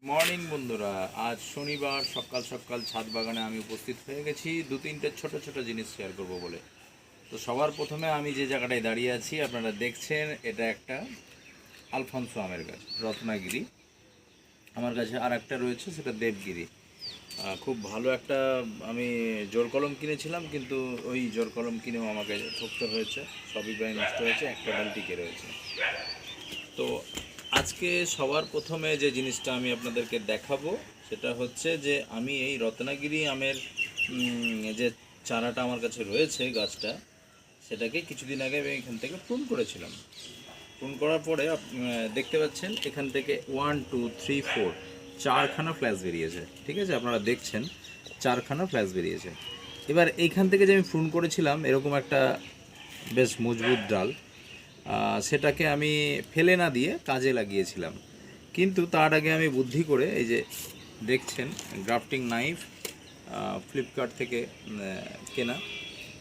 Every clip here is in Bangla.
মর্নিং বন্ধুরা, আজ শনিবার সকাল সকাল ছাদ বাগানে আমি উপস্থিত হয়ে গেছি দু তিনটে ছোট ছোট জিনিস শেয়ার করব বলে। তো সবার প্রথমে আমি যে জায়গাটায় দাঁড়িয়ে আছি আপনারা দেখছেন, এটা একটা আলফনসো আমের গাছ, রত্নাগিরি। আমার কাছে আর একটা রয়েছে, সেটা দেবগিরি। খুব ভালো একটা, আমি জোর কলম কিনেছিলাম, কিন্তু ওই জোর কলম কিনেও আমাকে ঠকতে হয়েছে, সবই প্রায় নষ্ট হয়েছে, একটা ডাল টিকে রয়েছে। তো আজকে সবার প্রথমে যে জিনিসটা আমি আপনাদেরকে দেখাবো সেটা হচ্ছে যে আমি এই রত্নাগিরি আমের যে চারাটা আমার কাছে রয়েছে, গাছটা, সেটাকে কিছুদিন আগে আমি এখান থেকে প্রুন করেছিলাম। প্রুন করার পরে দেখতে পাচ্ছেন এখান থেকে 1 2 3 4 চারখানা ফ্ল্যাশ বেরিয়েছে। ঠিক আছে, আপনারা দেখছেন চারখানা ফ্ল্যাশ বেরিয়েছে। এবার এইখান থেকে যে আমি প্রুন করেছিলাম এরকম একটা বেশ মজবুত ডাল, সেটাকে আমি ফেলে না দিয়ে কাজে লাগিয়েছিলাম। কিন্তু তার আগে আমি বুদ্ধি করে, এই যে দেখছেন গ্রাফটিং নাইফ, ফ্লিপকার্ট থেকে কেনা,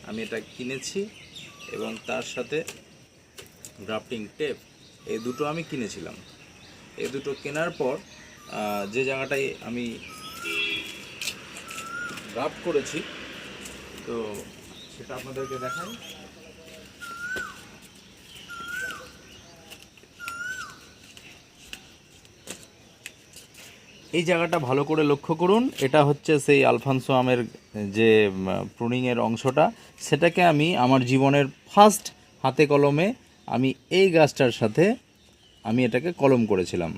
আমি এটা কিনেছি, এবং তার সাথে গ্রাফটিং টেপ, এই দুটো আমি কিনেছিলাম। এই দুটো কেনার পর যে জায়গাটায় আমি গ্রাফট করেছি, তো সেটা আপনাদেরকে দেখাই। এই জায়গাটা ভালো করে লক্ষ্য করুন, এটা হচ্ছে সেই আলফানসো আমের যে প্রুনিংয়ের অংশটা, সেটাকে আমি আমার জীবনের ফার্স্ট হাতে কলমে আমি এই গাছটার সাথে আমি এটাকে কলম করেছিলাম।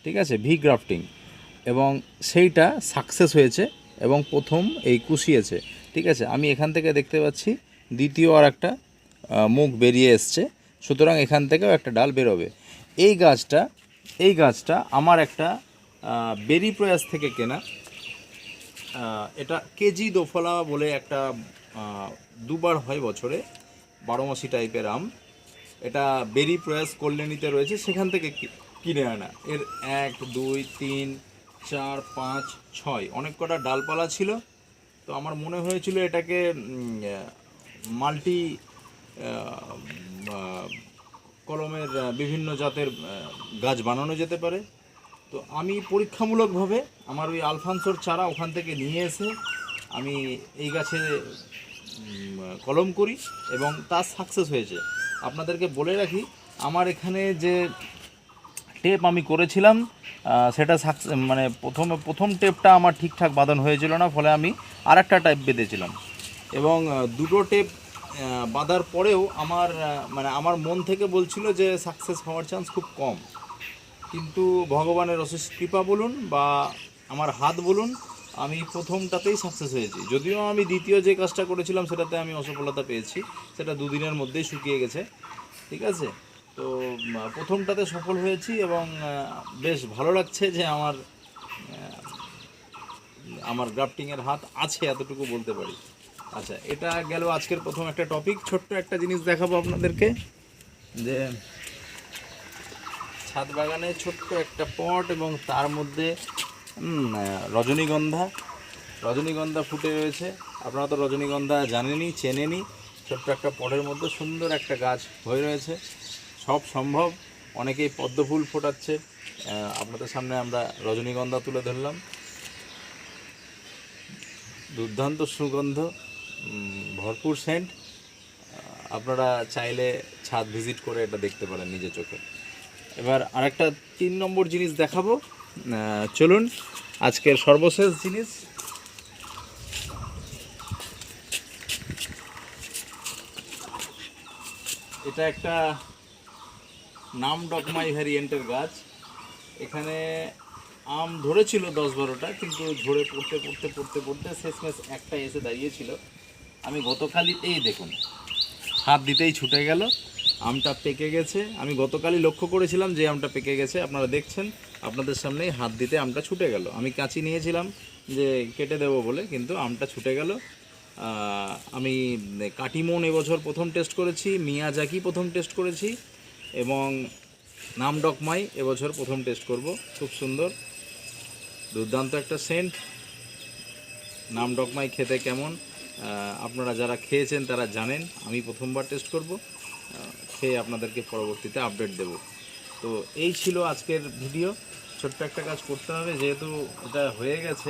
ঠিক আছে, ভি গ্রাফটিং, এবং সেইটা সাকসেস হয়েছে এবং প্রথম এই কুশিয়েছে। ঠিক আছে, আমি এখান থেকে দেখতে পাচ্ছি দ্বিতীয় আর একটা মুখ বেরিয়ে এসছে, সুতরাং এখান থেকেও একটা ডাল বেরোবে। এই গাছটা আমার একটা বেরি প্রয়াস থেকে কেনা। এটা কেজি দোফলা বলে একটা দুবার হয় বছরে, 12 মাসি টাইপের আম। এটা বেরি প্রয়াস কল্যাণীতে রয়েছে, সেখান থেকে কিনে আনা। এর 1 2 3 4 5 6 অনেক কটা ডালপালা ছিল। তো আমার মনে হয়েছিল এটাকে মাল্টি কলমের বিভিন্ন জাতের গাছ বানানো যেতে পারে। তো আমি পরীক্ষামূলকভাবে আমার ওই আলফানসোর চারা ওখান থেকে নিয়ে এসে আমি এই গাছে কলম করি, এবং তার সাকসেস হয়েছে। আপনাদেরকে বলে রাখি, আমার এখানে যে টেপ আমি করেছিলাম সেটা মানে প্রথম টেপটা আমার ঠিকঠাক বাঁধানো হয়েছিল না, ফলে আমি আর একটা টেপ বেঁধেছিলাম, এবং দুটো টেপ বাঁধার পরেও আমার মানে আমার মন থেকে বলছিল যে সাকসেস হওয়ার চান্স খুব কম। কিন্তু ভগবানের অশেষ কৃপা বলুন বা আমার হাত বলুন, আমি প্রথমটাতেই সাকসেস হয়েছি। যদিও আমি দ্বিতীয় যে কাজটা করেছিলাম সেটাতে আমি অসফলতা পেয়েছি, সেটা দুদিনের মধ্যেই শুকিয়ে গেছে। ঠিক আছে, তো প্রথমটাতে সফল হয়েছি, এবং বেশ ভালো লাগছে যে আমার আমার গ্রাফটিংয়ের হাত আছে, এতটুকু বলতে পারি। আচ্ছা, এটা গেল আজকের প্রথম একটা টপিক। ছোট্ট একটা জিনিস দেখাবো আপনাদেরকে, যে ছাদ বাগানে ছোট্ট একটা পট, এবং তার মধ্যে রজনীগন্ধা ফুটে রয়েছে। আপনারা তো রজনীগন্ধা জানেনই, চেনেনই। ছোট্ট একটা পটের মধ্যে সুন্দর একটা গাছ হয়ে রয়েছে। সব সম্ভব, অনেকেই পদ্ম ফুল ফোটাচ্ছে, আপনাদের সামনে আমরা রজনীগন্ধা তুলে ধরলাম। দুর্দান্ত সুগন্ধ, ভরপুর সেন্ট। আপনারা চাইলে ছাদ ভিজিট করে এটা দেখতে পারেন নিজের চোখে। এবার আরেকটা 3 নম্বর জিনিস দেখাবো, চলুন। আজকের সর্বশেষ জিনিস, এটা একটা নাম ডকমাই ভ্যারিয়েন্টের গাছ। এখানে আম ধরেছিল 10-12টা, কিন্তু ঝরে পড়তে পড়তে পড়তে পড়তে শেষমেশ একটা এসে দাঁড়িয়েছিল। আমি গতকালই, এই দেখুন, হাত দিতেই ছুটে গেল, আমটা পেকে গেছে। আমি গতকালই লক্ষ্য করেছিলাম যে আমটা পেকে গেছে, আপনারা দেখছেন, আপনাদের সামনেই হাত দিতে আমটা ছুটে গেল। আমি কাঁচি নিয়েছিলাম যে কেটে দেবো বলে, কিন্তু আমটা ছুটে গেল। আমি কাটিমন এবছর প্রথম টেস্ট করেছি, মিয়াজাকি প্রথম টেস্ট করেছি, এবং নাম ডকমাই এবছর প্রথম টেস্ট করব। খুব সুন্দর, দুর্দান্ত একটা সেন্ট। নাম ডকমাই খেতে কেমন আপনারা যারা খেয়েছেন তারা জানেন, আমি প্রথমবার টেস্ট করব, খেয়ে আপনাদেরকে পরবর্তীতে আপডেট দেব। তো এই ছিল আজকের ভিডিও। ছোট্ট একটা কাজ করতে হবে, যেহেতু এটা হয়ে গেছে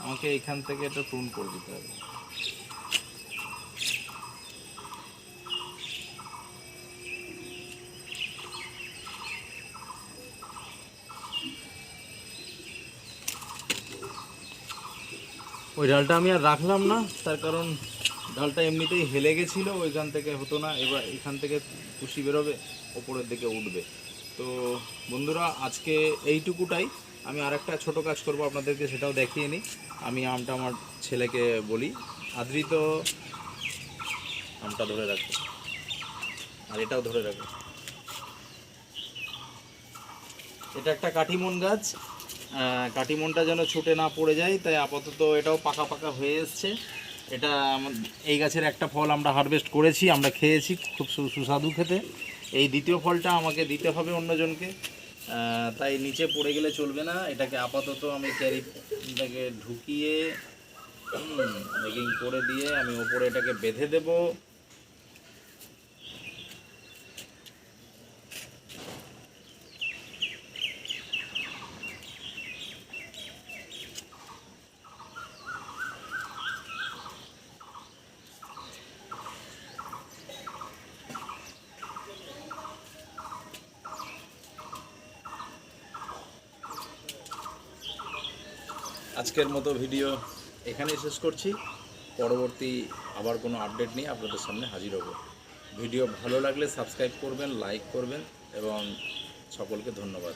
আমাকে এখান থেকে এটা প্রুন করে দিতে হবে। ওই ডালটা আমি আর রাখলাম না, তার কারণ ডালটা এমনিতেই হেলে গেছিলো, ওইখান থেকে হতো না। এবার এখান থেকে কুশি বেরোবে, ওপরের দিকে উঠবে। তো বন্ধুরা আজকে এইটুকুটাই। আমি আরেকটা ছোট কাজ করব আপনাদেরকে, সেটাও দেখিয়ে নিই। আমি আমটা আমার ছেলেকে বলি, আদ্রিত আমটা ধরে রাখো, আর এটাও ধরে রাখো। এটা একটা কাটিমন গাছ, কাটিমনটা যেন ছুটে না পড়ে যায়, তাই আপাতত এটাও পাকা পাকা হয়ে এসছে। এটা এই গাছের একটা ফল আমরা হারভেস্ট করেছি, আমরা খেয়েছি, খুব সুস্বাদু খেতে। এই দ্বিতীয় ফলটা আমাকে দিতে হবে অন্যজনকে, তাই নিচে পড়ে গেলে চলবে না। এটাকে আপাতত আমি ক্যারিটাকে ঢুকিয়ে মেকিং করে দিয়ে আমি ওপরে এটাকে বেঁধে দেবো। আজকের মতো ভিডিও এখানেই শেষ করছি। পরবর্তী আবার কোনো আপডেট নিয়ে আপনাদের সামনে হাজির হব। ভিডিও ভালো লাগলে সাবস্ক্রাইব করবেন, লাইক করবেন এবং সকলকে ধন্যবাদ।